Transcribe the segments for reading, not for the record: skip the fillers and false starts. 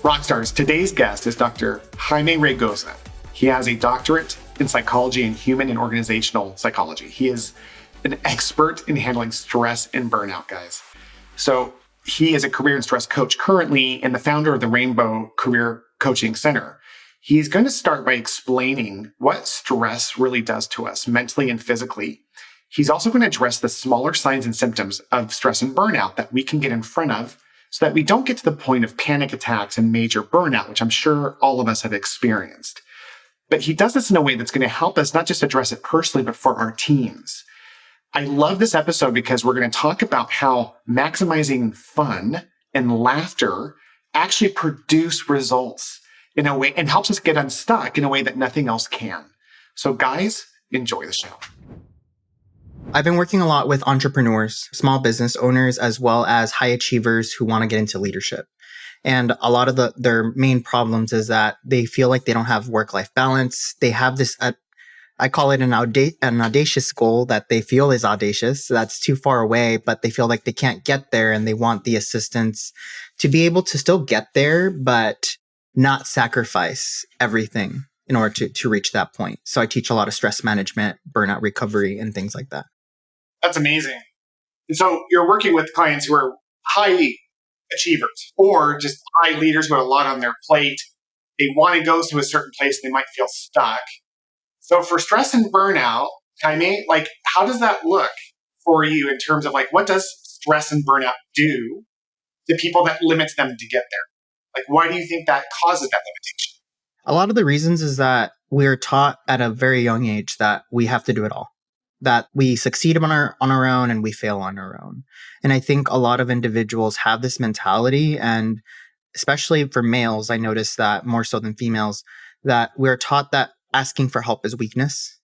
Rockstars, today's guest is Dr. Jaime Raygoza. He has a doctorate in psychology and human and organizational psychology. He is an expert in handling stress and burnout, guys. So he is a career and stress coach currently and the founder of the Rainbow Career Coaching Center. He's going to start by explaining what stress really does to us mentally and physically. He's also going to address the smaller signs and symptoms of stress and burnout that we can get in front of so that we don't get to the point of panic attacks and major burnout, which I'm sure all of us have experienced. But he does this in a way that's going to help us not just address it personally, but for our teams. I love this episode because we're going to talk about how maximizing fun and laughter actually produce results in a way and helps us get unstuck in a way that nothing else can. So guys, enjoy the show. I've been working a lot with entrepreneurs, small business owners, as well as high achievers who want to get into leadership. And a lot of their main problems is that they feel like they don't have work-life balance. They have this, I call it an audacious goal that they feel is audacious. That's too far away, but they feel like they can't get there and they want the assistance to be able to still get there, but not sacrifice everything in order to reach that point. So I teach a lot of stress management, burnout recovery, and things like that. That's amazing. And so you're working with clients who are high achievers or just high leaders with a lot on their plate. They want to go to a certain place. They might feel stuck. So for stress and burnout, Jaime, how does that look for you in terms of what does stress and burnout do to people that limits them to get there? Why do you think that causes that limitation? A lot of the reasons is that we're taught at a very young age that we have to do it all, that we succeed on our own and we fail on our own. And I think a lot of individuals have this mentality, and especially for males, I notice that more so than females, that we're taught that asking for help is weakness.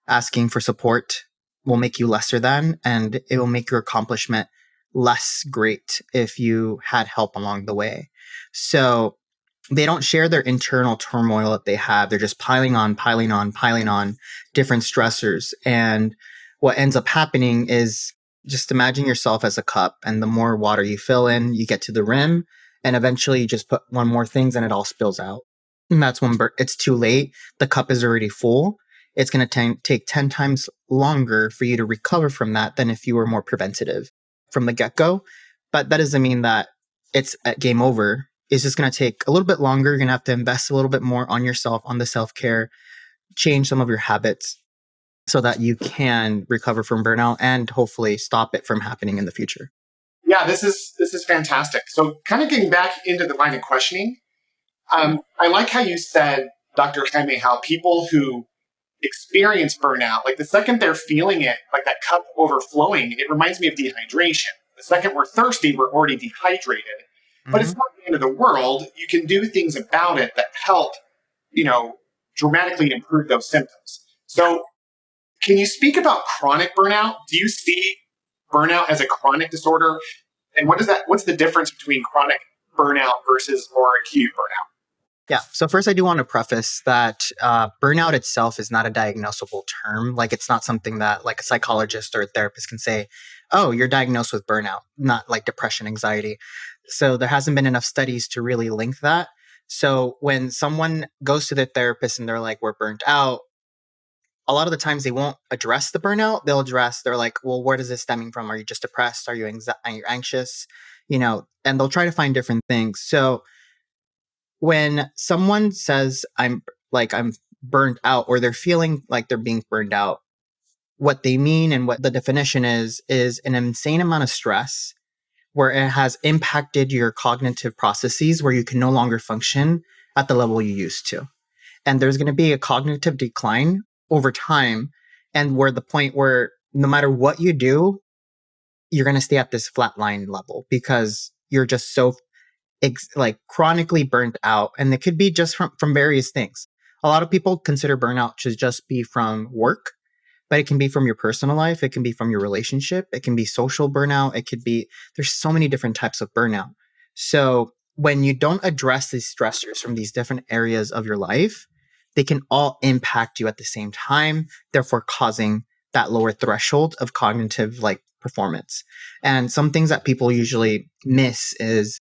Asking for support will make you lesser than, and it will make your accomplishment less great if you had help along the way. So they don't share their internal turmoil that they have. They're just piling on different stressors. And what ends up happening is just imagine yourself as a cup, and the more water you fill in, you get to the rim, and eventually you just put one more thing and it all spills out. And that's when it's too late. The cup is already full. It's going to take 10 times longer for you to recover from that than if you were more preventative from the get-go. But that doesn't mean that it's at game over. It's just going to take a little bit longer. You're going to have to invest a little bit more on yourself, on the self-care, change some of your habits so that you can recover from burnout and hopefully stop it from happening in the future. Yeah, this is fantastic. So kind of getting back into the line of questioning, I like how you said, Dr. Jaime, how people who experience burnout, the second they're feeling it, that cup overflowing, it reminds me of dehydration. The second we're thirsty, we're already dehydrated. But it's not the end of the world. You can do things about it that help, dramatically improve those symptoms. So can you speak about chronic burnout? Do you see burnout as a chronic disorder? And what's the difference between chronic burnout versus more acute burnout? Yeah. So first, I do want to preface that burnout itself is not a diagnosable term. It's not something that a psychologist or a therapist can say, oh, you're diagnosed with burnout, not like depression, anxiety. So there hasn't been enough studies to really link that. So when someone goes to the therapist and they're like, we're burnt out, a lot of the times they won't address the burnout. They're like, well, where does this stemming from? Are you just depressed? Are you anxious? And they'll try to find different things. So when someone says I'm burnt out, or they're feeling like they're being burned out, what they mean and what the definition is an insane amount of stress where it has impacted your cognitive processes where you can no longer function at the level you used to. And there's going to be a cognitive decline over time, and where the point where no matter what you do, you're going to stay at this flatline level because you're just so chronically burnt out. And it could be just from various things. A lot of people consider burnout to just be from work, but it can be from your personal life. It can be from your relationship. It can be social burnout. There's so many different types of burnout. So when you don't address these stressors from these different areas of your life, they can all impact you at the same time, therefore causing that lower threshold of cognitive performance. And some things that people usually miss is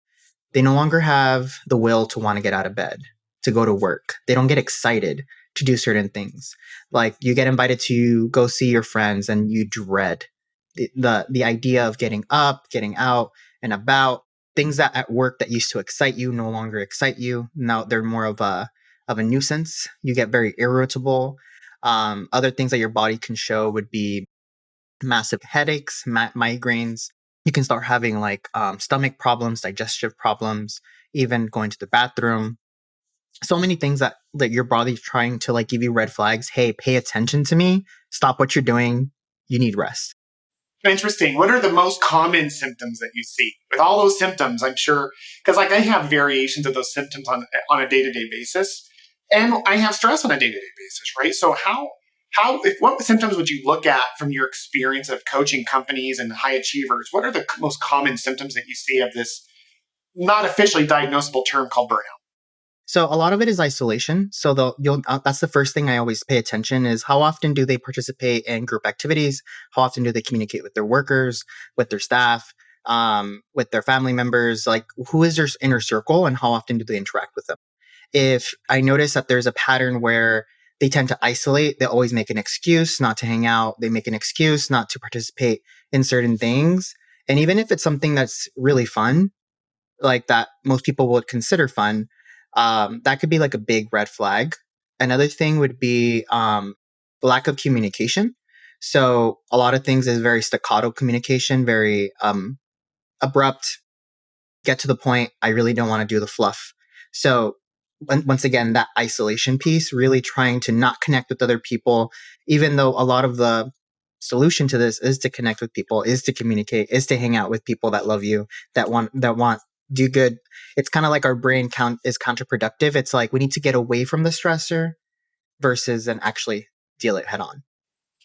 They no longer have the will to want to get out of bed, to go to work. They don't get excited to do certain things. Like you get invited to go see your friends and you dread the idea of getting up, getting out and about. Things that at work that used to excite you no longer excite you. Now they're more of a nuisance. You get very irritable. Other things that your body can show would be massive headaches, migraines. You can start having like stomach problems, digestive problems, even going to the bathroom. So many things that your body's trying to like give you red flags. Hey, pay attention to me. Stop what you're doing. You need rest. Interesting. What are the most common symptoms that you see? With all those symptoms, I'm sure, because like I have variations of those symptoms on a day-to-day basis, and I have stress on a day-to-day basis, right? So if what symptoms would you look at from your experience of coaching companies and high achievers? What are the most common symptoms that you see of this not officially diagnosable term called burnout? So a lot of it is isolation. So that's the first thing I always pay attention is how often do they participate in group activities? How often do they communicate with their workers, with their staff, with their family members? Like who is their inner circle and how often do they interact with them? If I notice that there's a pattern where they tend to isolate, they always make an excuse not to hang out. They make an excuse not to participate in certain things. And even if it's something that's really fun, like that most people would consider fun, that could be like a big red flag. Another thing would be lack of communication. So a lot of things is very staccato communication, very abrupt, get to the point. I really don't want to do the fluff. So once again, that isolation piece, really trying to not connect with other people, even though a lot of the solution to this is to connect with people, is to communicate, is to hang out with people that love you, that want do good. It's kind of like our brain is counterproductive. It's like we need to get away from the stressor versus and actually deal it head on.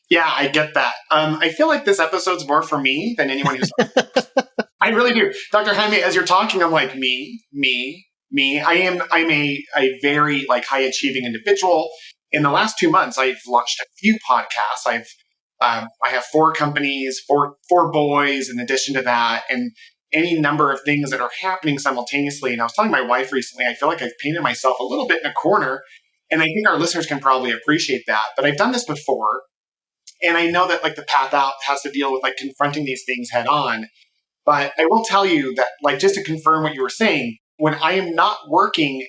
Yeah, I get that. I feel like this episode's more for me than anyone who's. I really do, Dr. Jaime. As you're talking, I'm like me. I'm a very like high achieving individual. In the last 2 months, I've launched a few podcasts. I have 4 companies, four boys in addition to that, and any number of things that are happening simultaneously. And I was telling my wife recently, I feel like I've painted myself a little bit in a corner, and I think our listeners can probably appreciate that. But I've done this before, and I know that like the path out has to deal with like confronting these things head on. But I will tell you that, like, just to confirm what you were saying, when I am not working,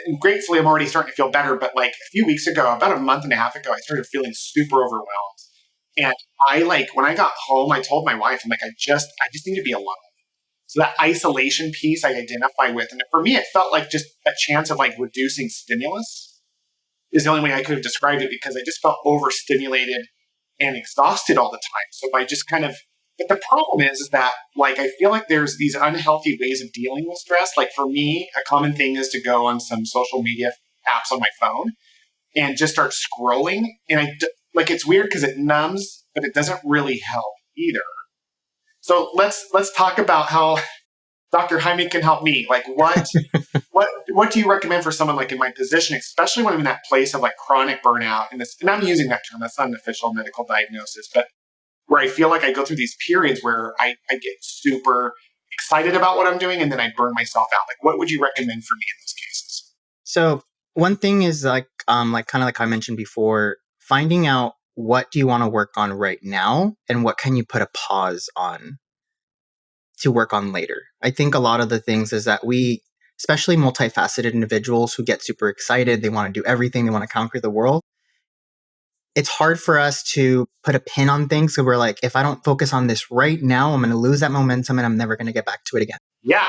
and gratefully I'm already starting to feel better, but like a few weeks ago, about a month and a half ago, I started feeling super overwhelmed. And I like, when I got home, I told my wife, I'm like, I just need to be alone. So that isolation piece I identify with. And for me, it felt like just a chance of like reducing stimulus is the only way I could have described it, because I just felt overstimulated and exhausted all the time. So by just kind of, but the problem is that like, I feel like there's these unhealthy ways of dealing with stress. Like for me, a common thing is to go on some social media apps on my phone and just start scrolling. And like, it's weird because it numbs, but it doesn't really help either. So let's talk about how Dr. Jaime can help me. Like what do you recommend for someone like in my position, especially when I'm in that place of like chronic burnout and I'm using that term, that's not an official medical diagnosis, but where I feel like I go through these periods where I get super excited about what I'm doing and then I burn myself out. Like what would you recommend for me in those cases? So one thing is like kind of like I mentioned before, finding out what do you want to work on right now and what can you put a pause on to work on later. I think a lot of the things is that we, especially multifaceted individuals who get super excited, they want to do everything, they want to conquer the world. It's hard for us to put a pin on things. So we're like, if I don't focus on this right now, I'm going to lose that momentum and I'm never going to get back to it again. Yeah.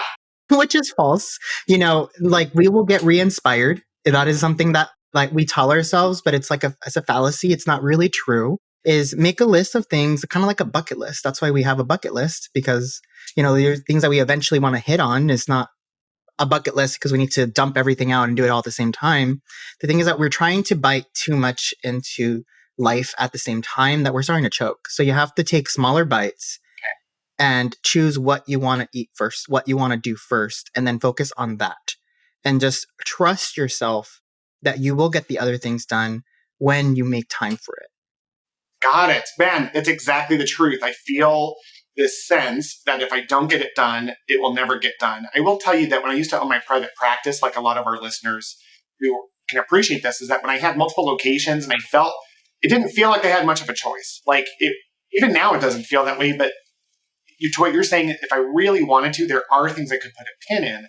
Which is false. Like we will get re-inspired. That is something that like we tell ourselves, but it's like it's a fallacy. It's not really true. Is make a list of things, kind of like a bucket list. That's why we have a bucket list, because, there's things that we eventually want to hit on. It's not a bucket list because we need to dump everything out and do it all at the same time. The thing is that we're trying to bite too much into life at the same time that we're starting to choke. So you have to take smaller bites and choose what you want to eat first, what you want to do first, and then focus on that. And just trust yourself that you will get the other things done when you make time for it. Got it. Man, it's exactly the truth. I feel this sense that if I don't get it done, it will never get done. I will tell you that when I used to own my private practice, like a lot of our listeners who can appreciate this, is that when I had multiple locations and it didn't feel like I had much of a choice. Like even now it doesn't feel that way, but to what you're saying, if I really wanted to, there are things I could put a pin in.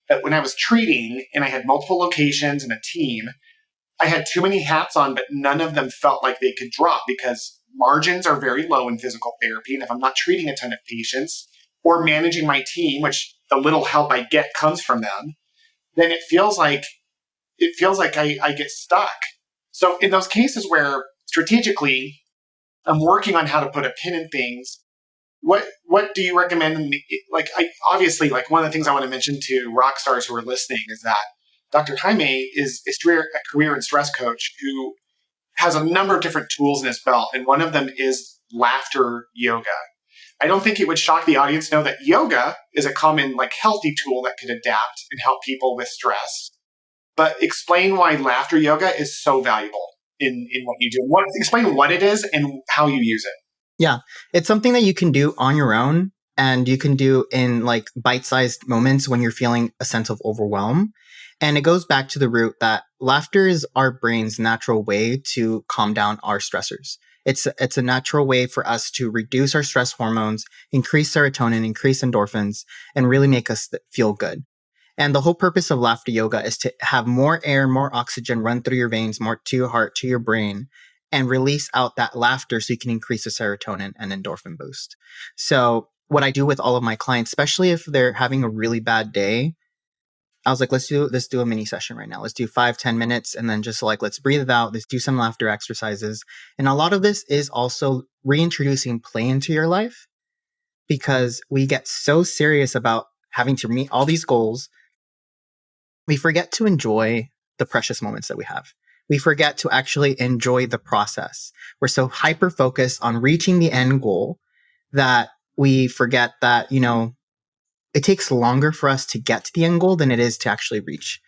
But when I was treating and I had multiple locations and a team, I had too many hats on, but none of them felt like they could drop because margins are very low in physical therapy. And if I'm not treating a ton of patients or managing my team, which the little help I get comes from them, then it feels like I get stuck. So in those cases where strategically I'm working on how to put a pin in things, what do you recommend? Obviously, like one of the things I want to mention to rock stars who are listening is that Dr. Jaime is a career and stress coach who has a number of different tools in his belt, and one of them is laughter yoga. I don't think it would shock the audience to know that yoga is a common, like, healthy tool that could adapt and help people with stress. But explain why laughter yoga is so valuable in what you do. Explain what it is and how you use it. Yeah, it's something that you can do on your own, and you can do in like bite-sized moments when you're feeling a sense of overwhelm. And it goes back to the root that laughter is our brain's natural way to calm down our stressors. It's a natural way for us to reduce our stress hormones, increase serotonin, increase endorphins, and really make us feel good. And the whole purpose of laughter yoga is to have more air, more oxygen run through your veins, more to your heart, to your brain, and release out that laughter so you can increase the serotonin and endorphin boost. So what I do with all of my clients, especially if they're having a really bad day, I was like, let's do a mini session right now. Let's do 5-10 minutes. And then just like, let's breathe it out. Let's do some laughter exercises. And a lot of this is also reintroducing play into your life, because we get so serious about having to meet all these goals. We forget to enjoy the precious moments that we have. We forget to actually enjoy the process. We're so hyper focused on reaching the end goal that we forget that, it takes longer for us to get to the end goal than it is to actually reach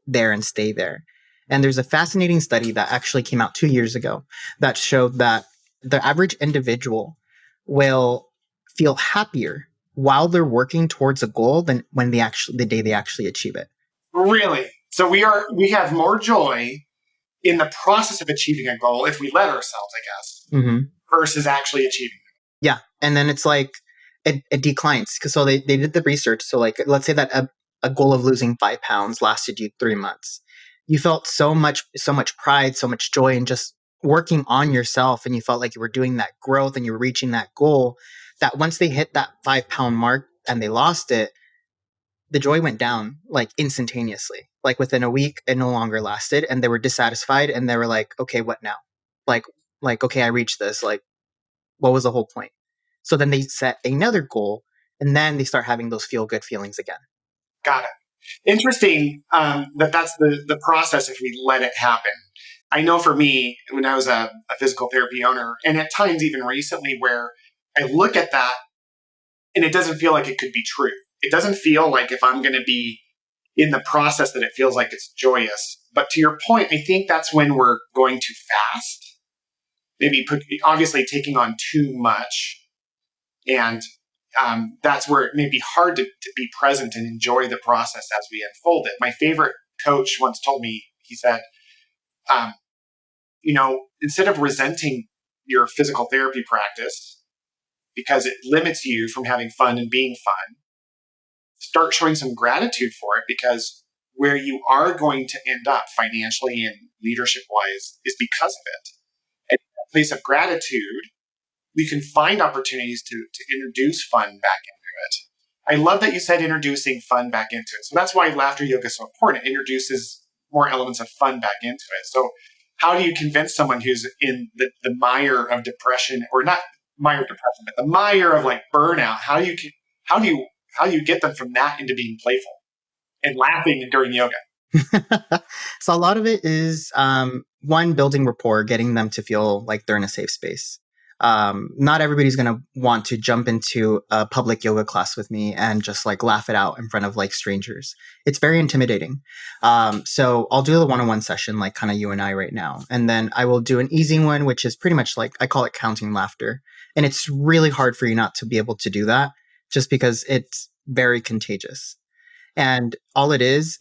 there and stay there. And there's a fascinating study that actually came out 2 years ago that showed that the average individual will feel happier while they're working towards a goal than when the day they actually achieve it. Really? So we have more joy in the process of achieving a goal if we let ourselves, I guess, versus actually achieving it. Yeah. And then it's like, it declines. So they did the research. So like, let's say that a goal of losing 5 pounds lasted you 3 months. You felt so much pride, so much joy in just working on yourself. And you felt like you were doing that growth and you were reaching that goal, that once they hit that 5-pound mark and they lost it, the joy went down like instantaneously. Like within a week, it no longer lasted, and they were dissatisfied, and they were like, okay, what now? Like, okay, I reached this. Like, what was the whole point? So then they set another goal, and then they start having those feel good feelings again. Got it. Interesting that's the process if we let it happen. I know for me, when I was a physical therapy owner, and at times even recently, where I look at that and it doesn't feel like it could be true. It doesn't feel like if I'm going to be in the process that it feels like it's joyous. But to your point, I think that's when we're going too fast. Maybe obviously taking on too much. And that's where it may be hard to be present and enjoy the process as we unfold it. My favorite coach once told me, he said, instead of resenting your physical therapy practice because it limits you from having fun and being fun, start showing some gratitude for it, because where you are going to end up financially and leadership wise is because of it. And in a place of gratitude, we can find opportunities to introduce fun back into it. I love that you said introducing fun back into it. So that's why laughter yoga is so important. It introduces more elements of fun back into it. So how do you convince someone who's in the mire of depression, or not mire of depression, but the mire of like burnout? How do you get them from that into being playful and laughing during yoga? So a lot of it is, one, building rapport, getting them to feel like they're in a safe space. not everybody's going to want to jump into a public yoga class with me and just like laugh it out in front of like strangers. It's very intimidating. So I'll do the one-on-one session, like kind of you and I right now. And then I will do an easy one, which is pretty much like, I call it counting laughter. And it's really hard for you not to be able to do that just because it's very contagious. And all it is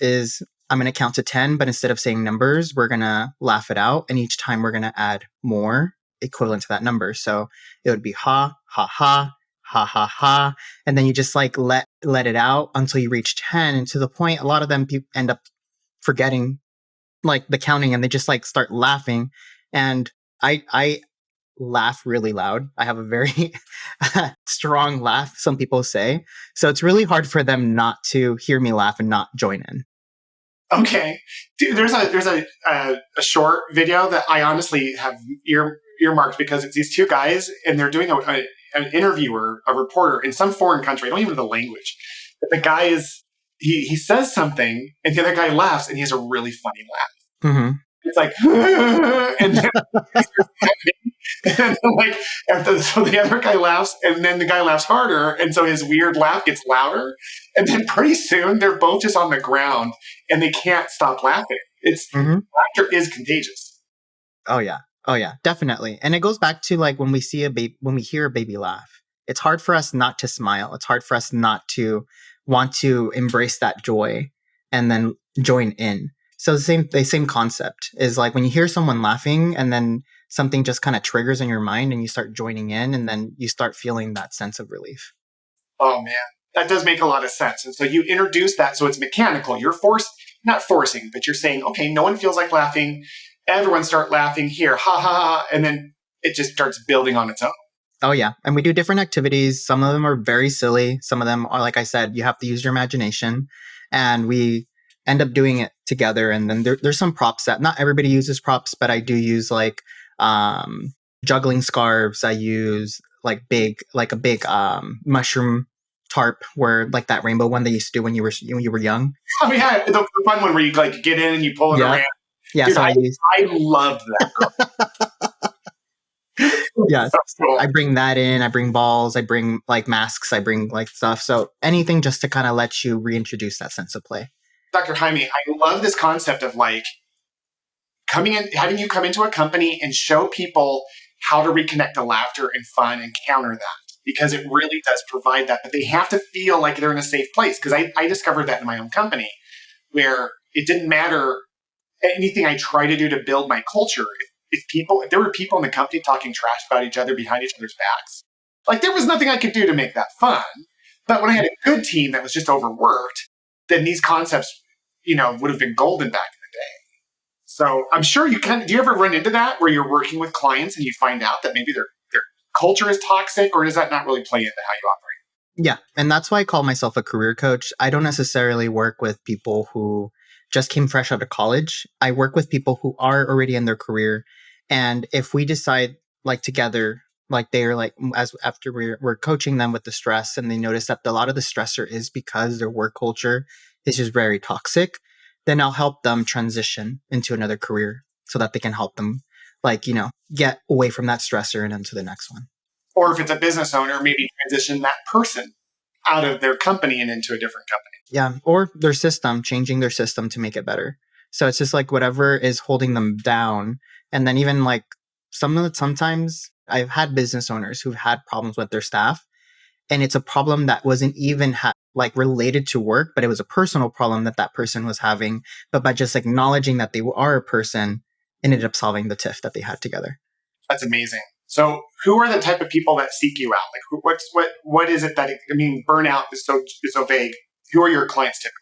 I'm going to count to 10, but instead of saying numbers, we're going to laugh it out. And each time we're going to add more equivalent to that number. So it would be ha, ha, ha, ha, ha, ha. And then you just like let it out until you reach 10. And to the point, a lot of them end up forgetting like the counting and they just like start laughing. And I laugh really loud. I have a very strong laugh, some people say. So it's really hard for them not to hear me laugh and not join in. Okay. Dude, there's a short video that I honestly have earmarked because it's these two guys and they're doing an interview or a reporter in some foreign country. I don't even know the language. But the guy he says something and the other guy laughs and he has a really funny laugh. Mm-hmm. It's like, and then and like, so the other guy laughs, and then the guy laughs harder, and so his weird laugh gets louder, and then pretty soon they're both just on the ground, and they can't stop laughing. Laughter is contagious. Oh yeah, definitely. And it goes back to like when we see when we hear a baby laugh, it's hard for us not to smile. It's hard for us not to want to embrace that joy and then join in. So the same concept is like when you hear someone laughing and then something just kind of triggers in your mind and you start joining in and then you start feeling that sense of relief. Oh man, that does make a lot of sense. And so you introduce that so it's mechanical. You're not forcing, but you're saying, okay, no one feels like laughing. Everyone start laughing here, ha ha ha. And then it just starts building on its own. Oh yeah. And we do different activities. Some of them are very silly. Some of them are, like I said, you have to use your imagination and we end up doing it together. And then there's some props that not everybody uses props, but I do use like juggling scarves. I use like a big mushroom tarp where like that rainbow one they used to do when you were young. Oh yeah, the fun one where you like get in and you pull it around. Yeah, dude, so I loved that. Yeah, so cool. I bring that in. I bring balls. I bring like masks. I bring like stuff. So anything just to kind of let you reintroduce that sense of play. Dr. Jaime, I love this concept of like coming in, having you come into a company and show people how to reconnect to laughter and fun and counter that because it really does provide that. But they have to feel like they're in a safe place because I discovered that in my own company where it didn't matter anything I try to do to build my culture. If there were people in the company talking trash about each other behind each other's backs, like there was nothing I could do to make that fun. But when I had a good team that was just overworked, then these concepts, would have been golden back in the day. So I'm sure do you ever run into that where you're working with clients and you find out that maybe their culture is toxic, or does that not really play into how you operate? Yeah. And that's why I call myself a career coach. I don't necessarily work with people who just came fresh out of college. I work with people who are already in their career. And if we decide like together, like they're like, after we're coaching them with the stress and they notice that a lot of the stressor is because their work culture is just very toxic, then I'll help them transition into another career so that they can help them get away from that stressor and into the next one. Or if it's a business owner, maybe transition that person out of their company and into a different company. Yeah. Or changing their system to make it better. So it's just like whatever is holding them down. And then even like sometimes I've had business owners who've had problems with their staff. And it's a problem that wasn't even related to work, but it was a personal problem that person was having. But by just acknowledging that they are a person, ended up solving the tiff that they had together. That's amazing. So who are the type of people that seek you out? Like what is it burnout is so vague. Who are your clients typically?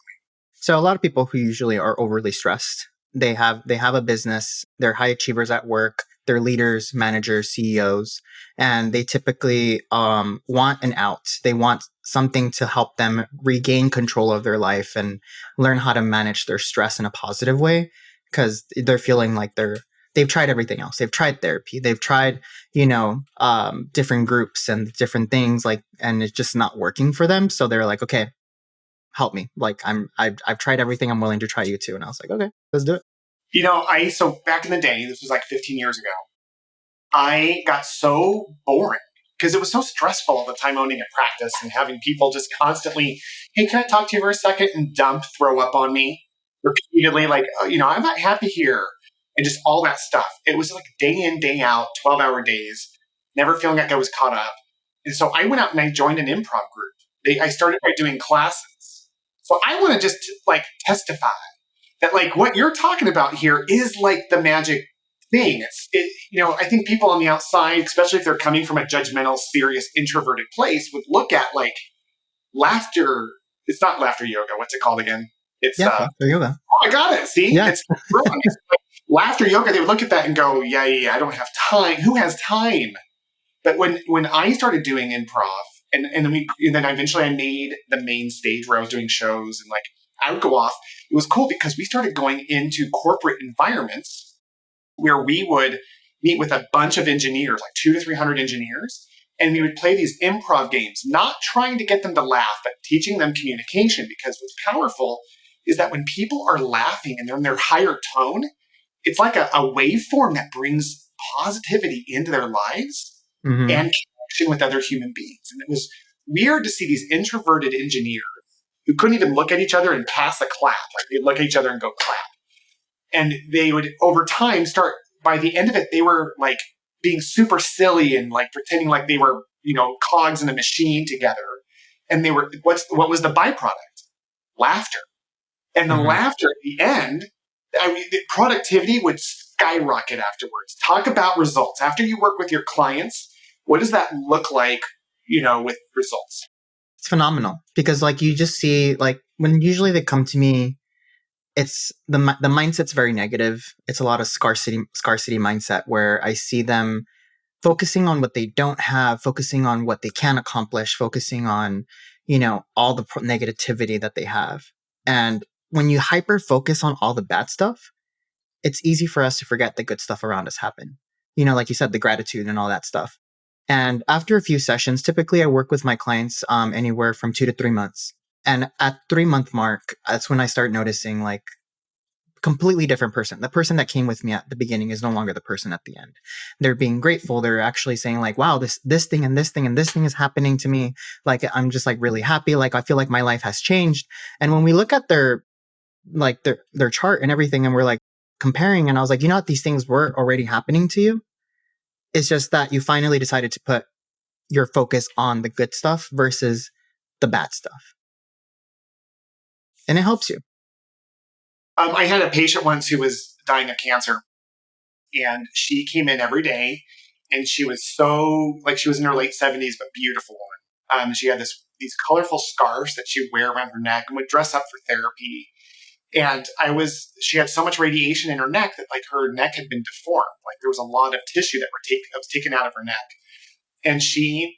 So a lot of people who usually are overly stressed. They have a business, they're high achievers at work, they're leaders, managers, CEOs, and they typically want an out. They want something to help them regain control of their life and learn how to manage their stress in a positive way because they're feeling like they've tried everything else. They've tried therapy. They've tried, different groups and different things and it's just not working for them. So they're like, okay, help me. Like I've tried everything. I'm willing to try you too. And I was like, okay, let's do it. So back in the day, this was like 15 years ago, I got so boring because it was so stressful all the time owning a practice and having people just constantly, hey, can I talk to you for a second, and throw up on me repeatedly, like, oh, I'm not happy here, and just all that stuff. It was like day in, day out, 12-hour days, never feeling like I was caught up. And so I went out and I joined an improv group. I started by doing classes. So I want to just like testify that like what you're talking about here is like the magic thing. I think people on the outside, especially if they're coming from a judgmental, serious, introverted place, would look at like laughter. It's not laughter yoga. What's it called again? It's Yeah, laughter yoga. Oh, I got it. See, Yeah. it's wrong. It's like laughter yoga. They would look at that and go, yeah, I don't have time. Who has time? But when I started doing improv, and then eventually I made the main stage where I was doing shows, and like I would go off. It was cool because we started going into corporate environments where we would meet with a bunch of engineers, like 200 to 300 engineers, and we would play these improv games, not trying to get them to laugh, but teaching them communication. Because what's powerful is that when people are laughing and they're in their higher tone, it's like a waveform that brings positivity into their lives Mm-hmm. and connection with other human beings. And it was weird to see these introverted engineers who couldn't even look at each other and pass a clap. Like they'd look at each other and go clap. And they would, over time, by the end of it, they were like being super silly and like pretending like they were, cogs in a machine together. And what was the byproduct? Laughter. And the Mm-hmm. laughter at the end, the productivity would skyrocket afterwards. Talk about results. After you work with your clients, what does that look like, with results? It's phenomenal because like you just see like when usually they come to me, it's the mindset's very negative. It's a lot of scarcity mindset where I see them focusing on what they don't have, focusing on what they can accomplish, focusing on, all the negativity that they have. And when you hyper focus on all the bad stuff, it's easy for us to forget the good stuff around us happen. Like you said, the gratitude and all that stuff. And after a few sessions, typically I work with my clients anywhere from 2 to 3 months. And at 3 month mark, that's when I start noticing like completely different person. The person that came with me at the beginning is no longer the person at the end. They're being grateful. They're actually saying like, wow, this thing and this thing and this thing is happening to me. Like, I'm just like really happy. Like, I feel like my life has changed. And when we look at their chart and everything, and we're like comparing, and I was like, what? These things were already happening to you. It's just that you finally decided to put your focus on the good stuff versus the bad stuff. And it helps you. I had a patient once who was dying of cancer, and she came in every day, and she was she was in her late 70s, but beautiful woman. She had these colorful scarves that she would wear around her neck and would dress up for therapy. And she had so much radiation in her neck that like her neck had been deformed. Like there was a lot of tissue that was taken out of her neck. And she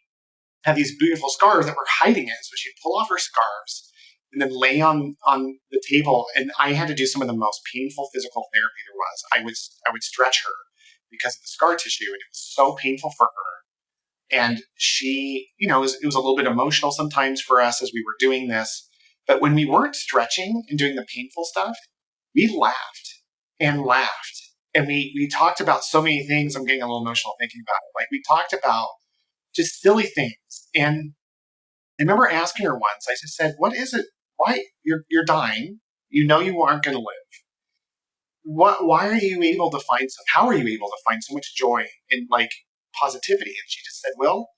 had these beautiful scarves that were hiding it. So she'd pull off her scarves and then lay on the table. And I had to do some of the most painful physical therapy there was. I would stretch her because of the scar tissue, and it was so painful for her. And she, it was a little bit emotional sometimes for us as we were doing this. But when we weren't stretching and doing the painful stuff, we laughed and laughed. And we talked about so many things. I'm getting a little emotional thinking about it. Like we talked about just silly things. And I remember asking her once, I just said, what is it? Why you're dying? You know you aren't going to live. Why are you able to how are you able to find so much joy and like positivity? And she just said, Will,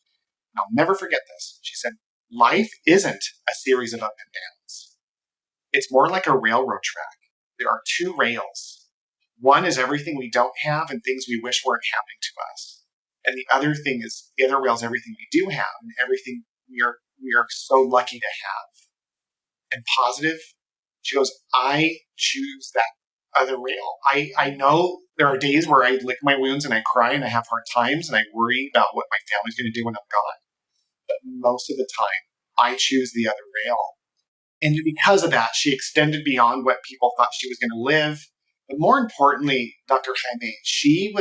and I'll never forget this. She said, life isn't a series of up and downs. It's more like a railroad track. There are two rails. One is everything we don't have and things we wish weren't happening to us. And the other rail is everything we do have and everything we are so lucky to have. And positive, she goes, I choose that other rail. I know there are days where I lick my wounds and I cry and I have hard times and I worry about what my family's going to do when I'm gone. But most of the time, I choose the other rail. And because of that, she extended beyond what people thought she was going to live. But more importantly, Dr. Jaime, she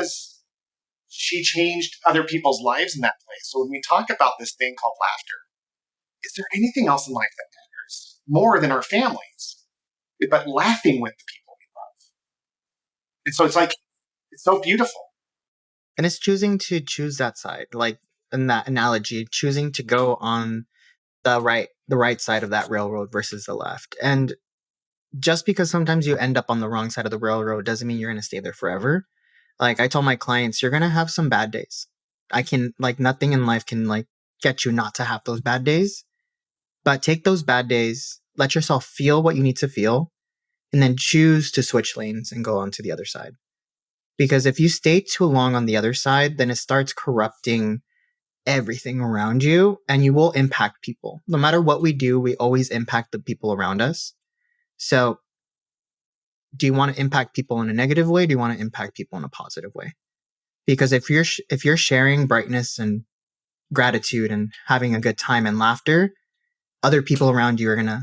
changed other people's lives in that place. So when we talk about this thing called laughter, is there anything else in life that matters more than our families? But laughing with the people we love. And so it's so beautiful. And it's choosing to choose that side, like in that analogy, choosing to go on the right side of that railroad versus the left. And just because sometimes you end up on the wrong side of the railroad doesn't mean you're going to stay there forever. Like I tell my clients, you're going to have some bad days. I can like nothing in life can like get you not to have those bad days, but take those bad days, let yourself feel what you need to feel, and then choose to switch lanes and go on to the other side. Because if you stay too long on the other side, then it starts corrupting everything around you and you will impact people. No matter what we do, we always impact the people around us. So, do you want to impact people in a negative way? Do you want to impact people in a positive way? Because if you're sharing brightness and gratitude and having a good time and laughter, other people around you are going to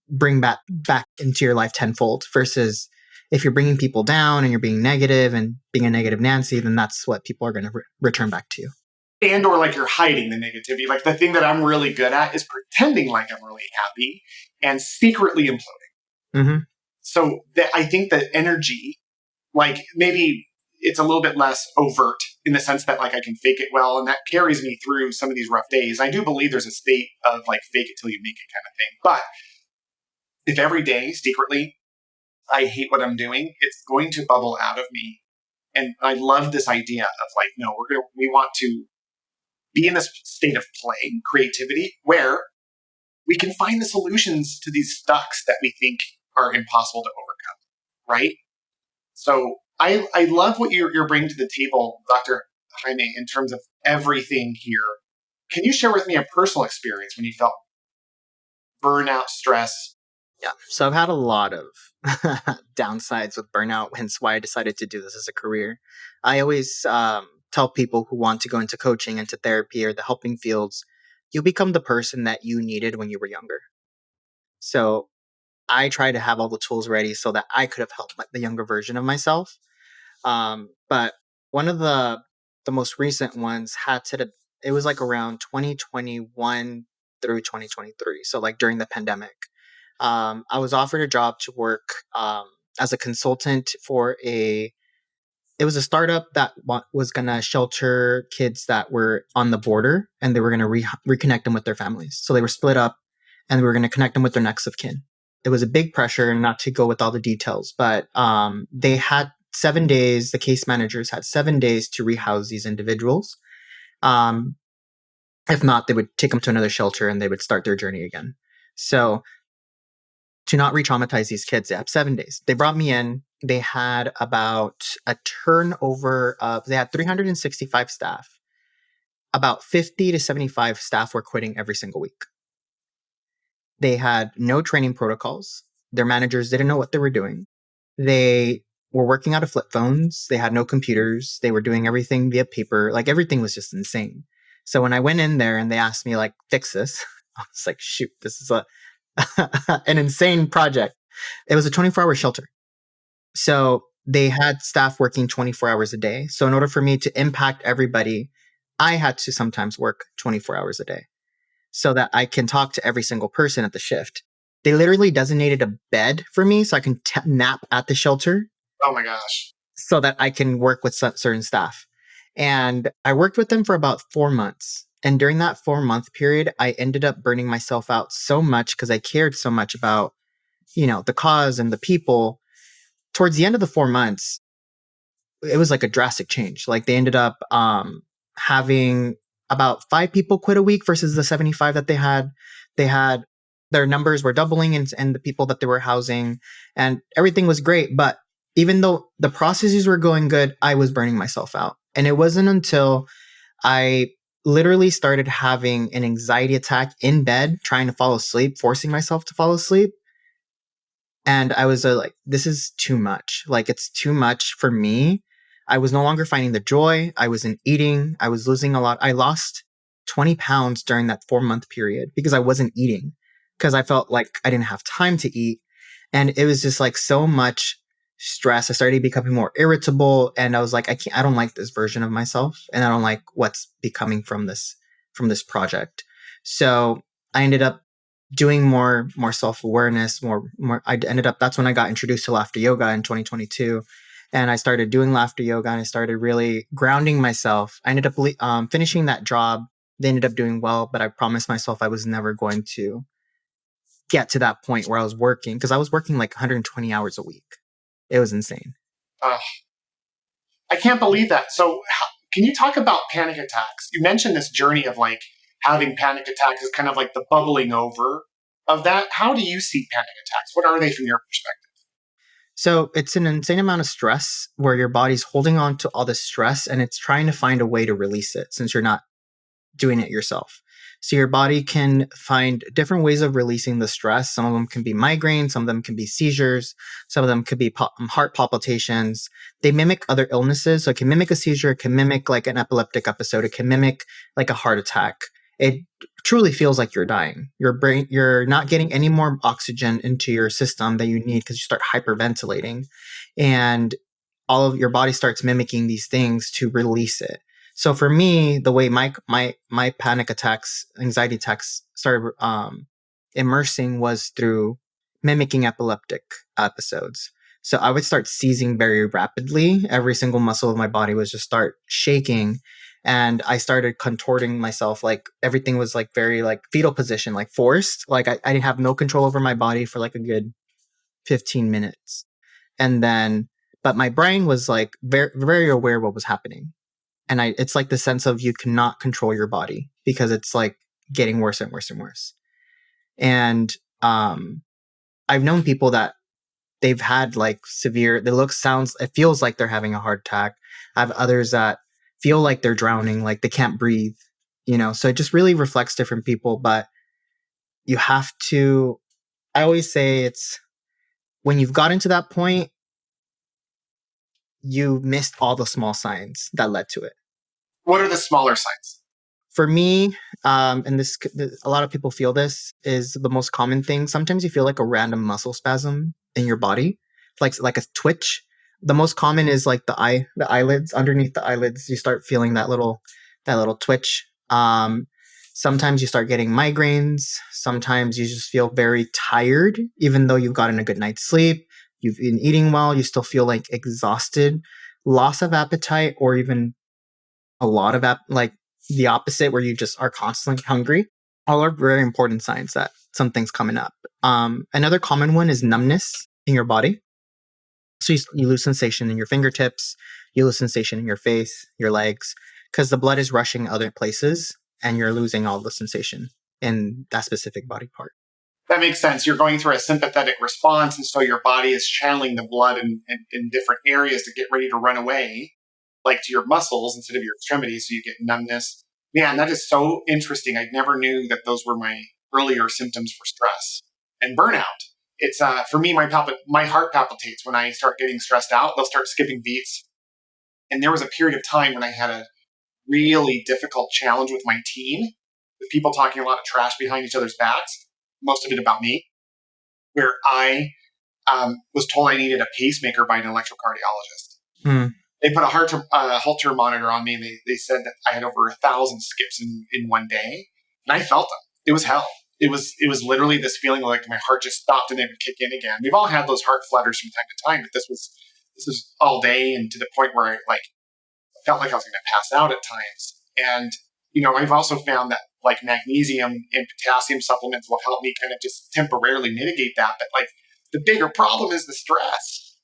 bring back into your life tenfold versus if you're bringing people down and you're being negative and being a negative Nancy, then that's what people are going to return back to you. And or like you're hiding the negativity. Like the thing that I'm really good at is pretending like I'm really happy and secretly imploding. Mm-hmm. So I think that energy, like maybe it's a little bit less overt in the sense that like I can fake it well, and that carries me through some of these rough days. I do believe there's a state of like fake it till you make it kind of thing. But if every day secretly I hate what I'm doing, it's going to bubble out of me. And I love this idea of like, no, we want to be in this state of play, creativity, where we can find the solutions to these stucks that we think are impossible to overcome, right? So I love what you're bringing to the table, Dr. Jaime, in terms of everything here. Can you share with me a personal experience when you felt burnout, stress? Yeah. So I've had a lot of downsides with burnout, hence why I decided to do this as a career. I always tell people who want to go into coaching, into therapy, or the helping fields, you become the person that you needed when you were younger. So I try to have all the tools ready so that I could have helped the younger version of myself. But one of the most recent ones it was like around 2021 through 2023. So like during the pandemic, I was offered a job to work as a consultant for it was a startup that was going to shelter kids that were on the border and they were going to reconnect them with their families. So they were split up and we were going to connect them with their next of kin. It was a big pressure, not to go with all the details, but they had 7 days, the case managers had 7 days to rehouse these individuals. Um, if not, they would take them to another shelter and they would start their journey again. So to not re-traumatize these kids, they have 7 days. They brought me in. They had about a turnover of, they had 365 staff. About 50 to 75 staff were quitting every single week. They had no training protocols. Their managers didn't know what they were doing. They were working out of flip phones. They had no computers. They were doing everything via paper. Like everything was just insane. So when I went in there and they asked me like, fix this, I was like, shoot, this is an insane project. It was a 24-hour shelter. So they had staff working 24 hours a day. So in order for me to impact everybody, I had to sometimes work 24 hours a day so that I can talk to every single person at the shift. They literally designated a bed for me so I can nap at the shelter. Oh my gosh. So that I can work with certain staff. And I worked with them for about 4 months. And during that 4-month period, I ended up burning myself out so much because I cared so much about, the cause and the people. Towards the end of the 4 months, it was like a drastic change. Like they ended up having about 5 people quit a week versus the 75 that they had. They had their numbers were doubling and the people that they were housing and everything was great. But even though the processes were going good, I was burning myself out. And it wasn't until I literally started having an anxiety attack in bed, trying to fall asleep, forcing myself to fall asleep. And I was like, this is too much. Like, it's too much for me. I was no longer finding the joy. I wasn't eating. I was losing a lot. I lost 20 pounds during that 4-month period because I wasn't eating because I felt like I didn't have time to eat. And it was just like so much stress. I started becoming more irritable and I was like, I don't like this version of myself. And I don't like what's becoming from this project. So I ended up doing more self-awareness, more. That's when I got introduced to laughter yoga in 2022. And I started doing laughter yoga, and I started really grounding myself. I ended up finishing that job. They ended up doing well, but I promised myself I was never going to get to that point where I was working, because I was working like 120 hours a week. It was insane. Uh, I can't believe that. So, can you talk about panic attacks? You mentioned this journey of like having panic attacks is kind of like the bubbling over of that. How do you see panic attacks? What are they from your perspective? So it's an insane amount of stress where your body's holding on to all this stress and it's trying to find a way to release it since you're not doing it yourself. So your body can find different ways of releasing the stress. Some of them can be migraines, some of them can be seizures, some of them could be heart palpitations. They mimic other illnesses. So it can mimic a seizure, it can mimic like an epileptic episode, it can mimic like a heart attack. It truly feels like you're dying. Your brain, you're not getting any more oxygen into your system that you need because you start hyperventilating, and all of your body starts mimicking these things to release it. So for me, the way my panic attacks, anxiety attacks started immersing was through mimicking epileptic episodes. So I would start seizing very rapidly. Every single muscle of my body was just start shaking, and I started contorting myself. Like everything was like very like fetal position, like forced. Like I didn't have no control over my body for like a good 15 minutes, and then but my brain was like very very aware of what was happening, and it's like the sense of you cannot control your body because it's like getting worse and worse and worse. And I've known people that they've had like severe, it feels like they're having a heart attack. I have others that feel like they're drowning, like they can't breathe, so it just really reflects different people. But you have to, I always say it's when you've gotten to that point, you missed all the small signs that led to it. What are the smaller signs? For me, and a lot of people feel this, is the most common thing. Sometimes you feel like a random muscle spasm in your body, like a twitch. The most common is like the eyelids, underneath the eyelids. You start feeling that little twitch. Sometimes you start getting migraines. Sometimes you just feel very tired, even though you've gotten a good night's sleep. You've been eating well. You still feel like exhausted, loss of appetite, or even a lot of like the opposite, where you just are constantly hungry. All are very important signs that something's coming up. Another common one is numbness in your body. So you lose sensation in your fingertips, you lose sensation in your face, your legs, because the blood is rushing other places and you're losing all the sensation in that specific body part. That makes sense. You're going through a sympathetic response, and so your body is channeling the blood in different areas to get ready to run away, like to your muscles instead of your extremities, so you get numbness. Man, that is so interesting. I never knew that those were my earlier symptoms for stress and burnout. It's for me, my heart palpitates when I start getting stressed out. They'll start skipping beats. And there was a period of time when I had a really difficult challenge with my team, with people talking a lot of trash behind each other's backs, most of it about me, where I was told I needed a pacemaker by an electrocardiologist. Hmm. They put a Holter monitor on me, and they said that I had over 1,000 skips in one day, and I felt them. It was hell. It was literally this feeling like my heart just stopped and then would kick in again. We've all had those heart flutters from time to time, but this was all day, and to the point where I felt like I was going to pass out at times. And I've also found that like magnesium and potassium supplements will help me kind of just temporarily mitigate that. But like the bigger problem is the stress.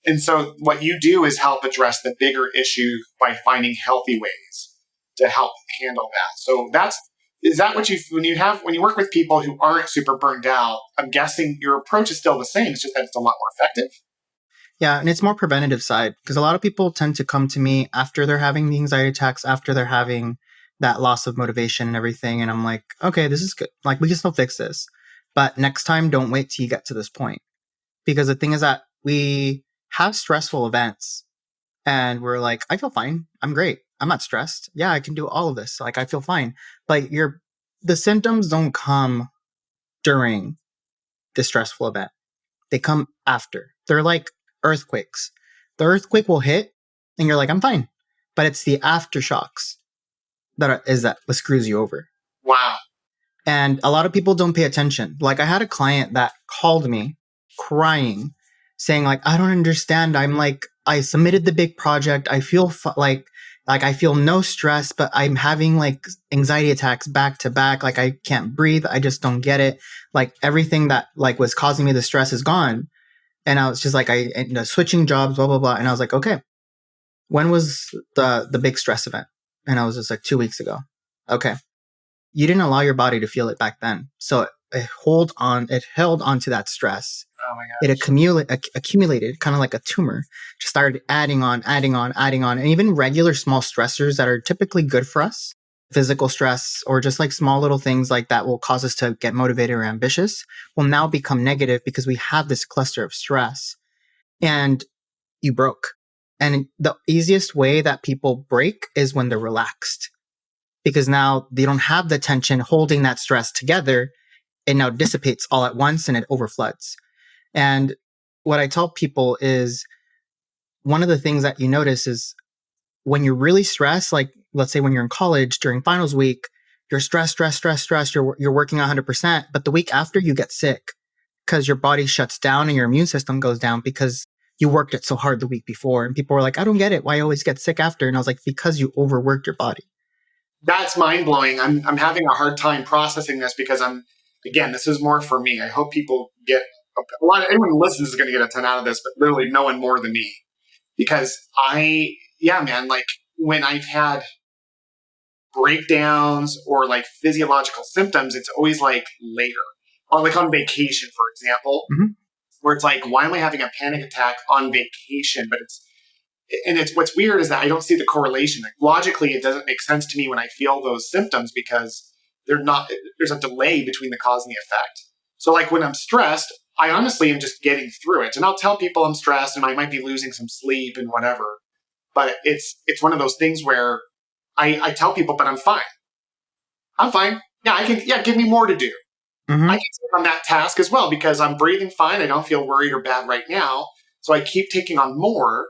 And so what you do is help address the bigger issue by finding healthy ways to help handle that. So is that what when you work with people who aren't super burned out, I'm guessing your approach is still the same. It's just that it's a lot more effective. Yeah, and it's more preventative side, because a lot of people tend to come to me after they're having the anxiety attacks, after they're having that loss of motivation and everything. And I'm like, okay, this is good. Like, we can still fix this. But next time, don't wait till you get to this point. Because the thing is that we have stressful events and we're like, I feel fine. I'm great. I'm not stressed. Yeah, I can do all of this. Like, I feel fine. But the symptoms don't come during the stressful event. They come after. They're like earthquakes. The earthquake will hit and you're like, I'm fine. But it's the aftershocks that what screws you over. Wow. And a lot of people don't pay attention. Like, I had a client that called me crying, saying like, I don't understand. I'm like I submitted the big project. I feel like I feel no stress, but I'm having like anxiety attacks back to back. Like I can't breathe. I just don't get it. Like everything that like was causing me the stress is gone. And I was just like, I ended up switching jobs, blah, blah, blah. And I was like, okay, when was the big stress event? And I was just like 2 weeks ago. Okay. You didn't allow your body to feel it back then. So it held on to that stress. Oh my It gosh. accumulated kind of like a tumor, just started adding on, adding on, adding on. And even regular small stressors that are typically good for us, physical stress, or just like small little things like that will cause us to get motivated or ambitious, will now become negative because we have this cluster of stress and you broke. And the easiest way that people break is when they're relaxed, because now they don't have the tension holding that stress together. It now dissipates all at once and it overfloods. And what I tell people is one of the things that you notice is when you're really stressed, like let's say when you're in college during finals week, you're stressed, you're working 100%, but the week after you get sick because your body shuts down and your immune system goes down because you worked it so hard the week before. And people were like, I don't get it. Why I always get sick after? And I was like, because you overworked your body. That's mind blowing. I'm having a hard time processing this because again, this is more for me. I hope people get a lot. Anyone who listens is going to get a ton out of this, but literally no one more than me, because yeah, man, like when I've had breakdowns or like physiological symptoms, it's always like later, or like on vacation, for example, where it's like, why am I having a panic attack on vacation? But it's what's weird is that I don't see the correlation. Like logically, it doesn't make sense to me when I feel those symptoms because there's a delay between the cause and the effect. So like when I'm stressed, I honestly am just getting through it. And I'll tell people I'm stressed and I might be losing some sleep and whatever. But it's one of those things where I tell people, but I'm fine. I'm fine. Yeah, give me more to do. Mm-hmm. I can take on that task as well because I'm breathing fine. I don't feel worried or bad right now. So I keep taking on more.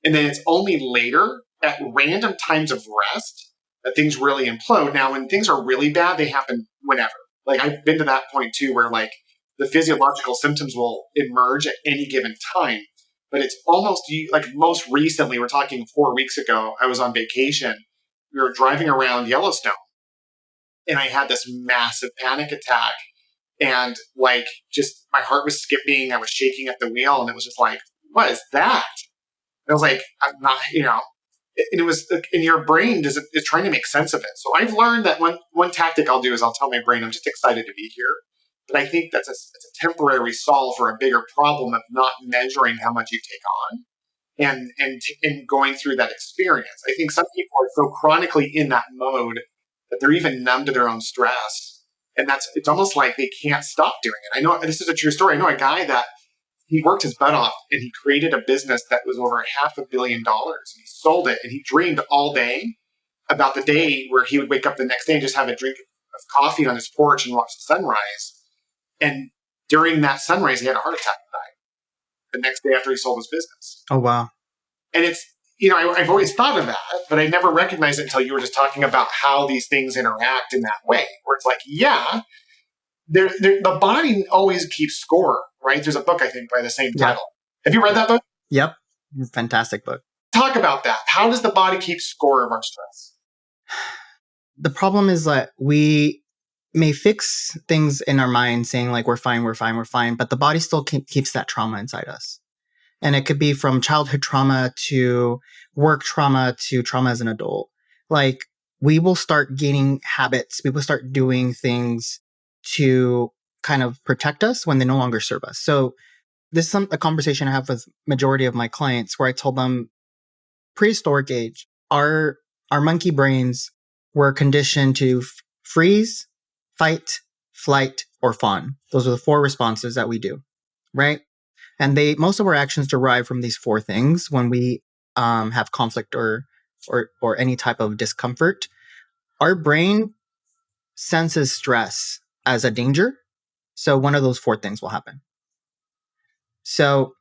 And then it's only later at random times of rest that things really implode. Now, when things are really bad, they happen whenever. Like I've been to that point too, where like the physiological symptoms will emerge at any given time. But it's almost like most recently, we're talking 4 weeks ago, I was on vacation. We were driving around Yellowstone and I had this massive panic attack. And like just my heart was skipping. I was shaking at the wheel and it was just like, what is that? And I was like, I'm not, and it was in your brain is trying to make sense of it. So I've learned that one tactic I'll do is I'll tell my brain I'm just excited to be here. But I think it's a temporary solve for a bigger problem of not measuring how much you take on and going through that experience. I think some people are so chronically in that mode that they're even numb to their own stress. And it's almost like they can't stop doing it. I know this is a true story. I know a guy that he worked his butt off and he created a business that was over $500 million. And he sold it and he dreamed all day about the day where he would wake up the next day and just have a drink of coffee on his porch and watch the sunrise. And during that sunrise, he had a heart attack and died the next day after he sold his business. Oh, wow. And it's, I've always thought of that, but I never recognized it until you were just talking about how these things interact in that way, where it's like, yeah, the body always keeps score, right? There's a book, I think, by the same title. Have you read that book? Yep. Fantastic book. Talk about that. How does the body keep score of our stress? The problem is that we may fix things in our mind saying like, we're fine, but the body still keeps that trauma inside us. And it could be from childhood trauma to work trauma to trauma as an adult. Like we will start gaining habits. We will start doing things to kind of protect us when they no longer serve us. So this is a conversation I have with majority of my clients where I told them prehistoric age, our monkey brains were conditioned to freeze, fight, flight, or fawn. Those are the 4 responses that we do, right? And most of our actions derive from these 4 things when we have conflict or any type of discomfort. Our brain senses stress as a danger. So one of those 4 things will happen. So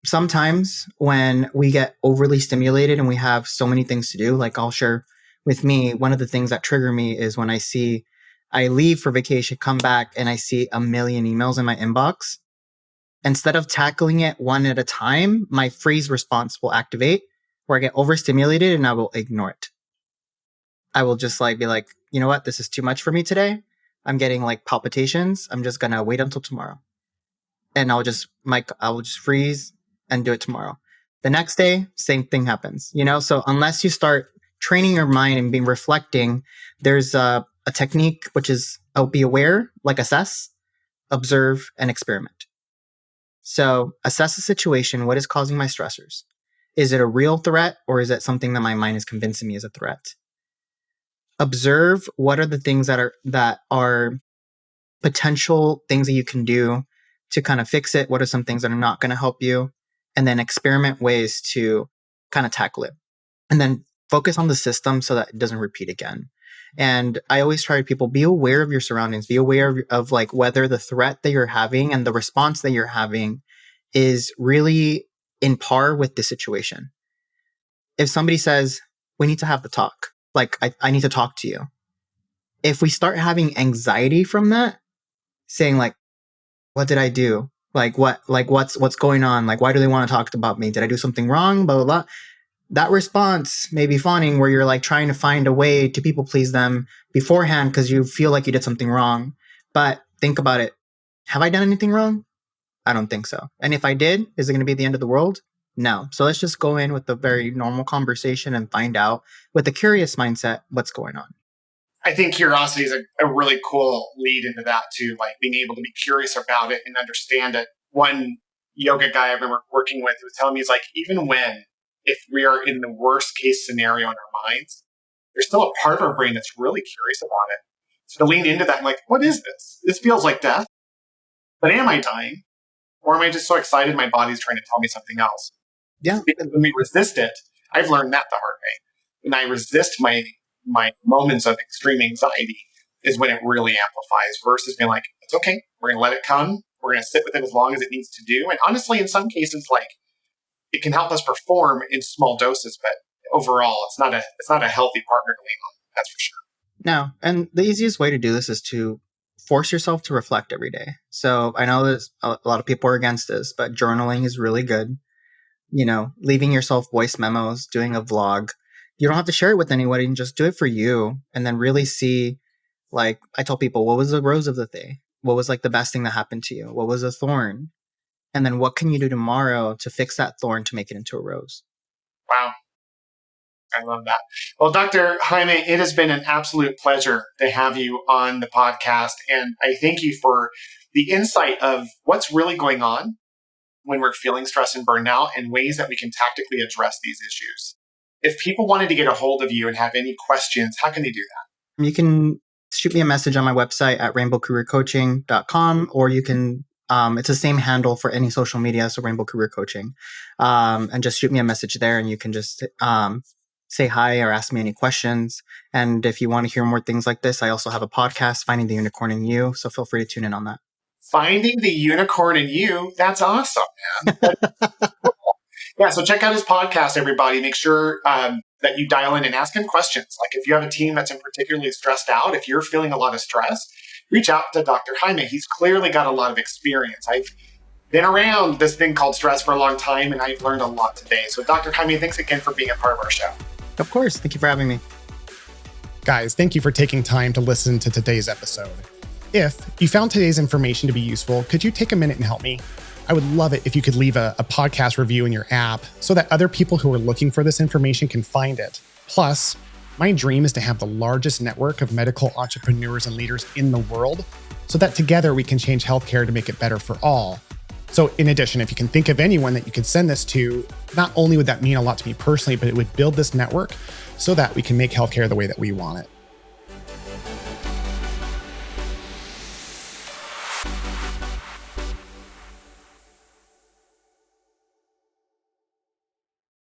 sometimes when we get overly stimulated and we have so many things to do, like I'll share with me, one of the things that trigger me is when I leave for vacation, come back, and I see a million emails in my inbox. Instead of tackling it one at a time, my freeze response will activate where I get overstimulated and I will ignore it. I will just like be like, you know what? This is too much for me today. I'm getting like palpitations. I'm just going to wait until tomorrow. And I will just freeze and do it tomorrow. The next day, same thing happens, So unless you start training your mind and being reflecting, there's a technique, which is be aware, like assess, observe, and experiment. So assess the situation. What is causing my stressors? Is it a real threat or is it something that my mind is convincing me is a threat? Observe what are the things that are potential things that you can do to kind of fix it. What are some things that are not going to help you? And then experiment ways to kind of tackle it. And then focus on the system so that it doesn't repeat again. And I always try to people, be aware of your surroundings, be aware of like whether the threat that you're having and the response that you're having is really in par with the situation. If somebody says, we need to have the talk, like I need to talk to you. If we start having anxiety from that, saying like, what did I do? What's going on? Like, why do they want to talk about me? Did I do something wrong? Blah, blah, blah. That response may be fawning where you're like trying to find a way to people please them beforehand because you feel like you did something wrong. But think about it. Have I done anything wrong? I don't think so. And if I did, is it going to be the end of the world? No. So let's just go in with a very normal conversation and find out with a curious mindset what's going on. I think curiosity is a really cool lead into that too, like being able to be curious about it and understand it. One yoga guy I remember working with was telling me, he's like, even if we are in the worst case scenario in our minds, there's still a part of our brain that's really curious about it. So to lean into that, I'm like, what is this? This feels like death. But am I dying? Or am I just so excited my body's trying to tell me something else? Yeah. Because when we resist it, I've learned that the hard way. When I resist my moments of extreme anxiety is when it really amplifies versus being like, it's okay. We're going to let it come. We're going to sit with it as long as it needs to do. And honestly, in some cases, like it can help us perform in small doses, but overall, it's not a healthy partner to lean on. That's for sure. No. And the easiest way to do this is to force yourself to reflect every day. So I know there's a lot of people are against this, but journaling is really good. Leaving yourself voice memos, doing a vlog. You don't have to share it with anybody and just do it for you. And then really see, like I tell people, what was the rose of the day? What was like the best thing that happened to you? What was a thorn? And then what can you do tomorrow to fix that thorn to make it into a rose? Wow. I love that. Well, Dr. Jaime, it has been an absolute pleasure to have you on the podcast. And I thank you for the insight of what's really going on when we're feeling stress and burnout and ways that we can tactically address these issues. If people wanted to get a hold of you and have any questions, how can they do that? You can shoot me a message on my website at rainbowcareercoaching.com, or you can, it's the same handle for any social media, so Rainbow Career Coaching. And just shoot me a message there and you can just say hi or ask me any questions. And if you want to hear more things like this, I also have a podcast, Finding the Unicorn in You. So feel free to tune in on that. Finding the Unicorn in You. That's awesome, man. Yeah, so check out his podcast, everybody. Make sure that you dial in and ask him questions. Like if you have a team that's particularly stressed out, if you're feeling a lot of stress, reach out to Dr. Jaime. He's clearly got a lot of experience. I've been around this thing called stress for a long time, and I've learned a lot today. So Dr. Jaime, thanks again for being a part of our show. Of course. Thank you for having me. Guys, thank you for taking time to listen to today's episode. If you found today's information to be useful, could you take a minute and help me? I would love it if you could leave a podcast review in your app so that other people who are looking for this information can find it. Plus, my dream is to have the largest network of medical entrepreneurs and leaders in the world so that together we can change healthcare to make it better for all. So in addition, if you can think of anyone that you could send this to, not only would that mean a lot to me personally, but it would build this network so that we can make healthcare the way that we want it.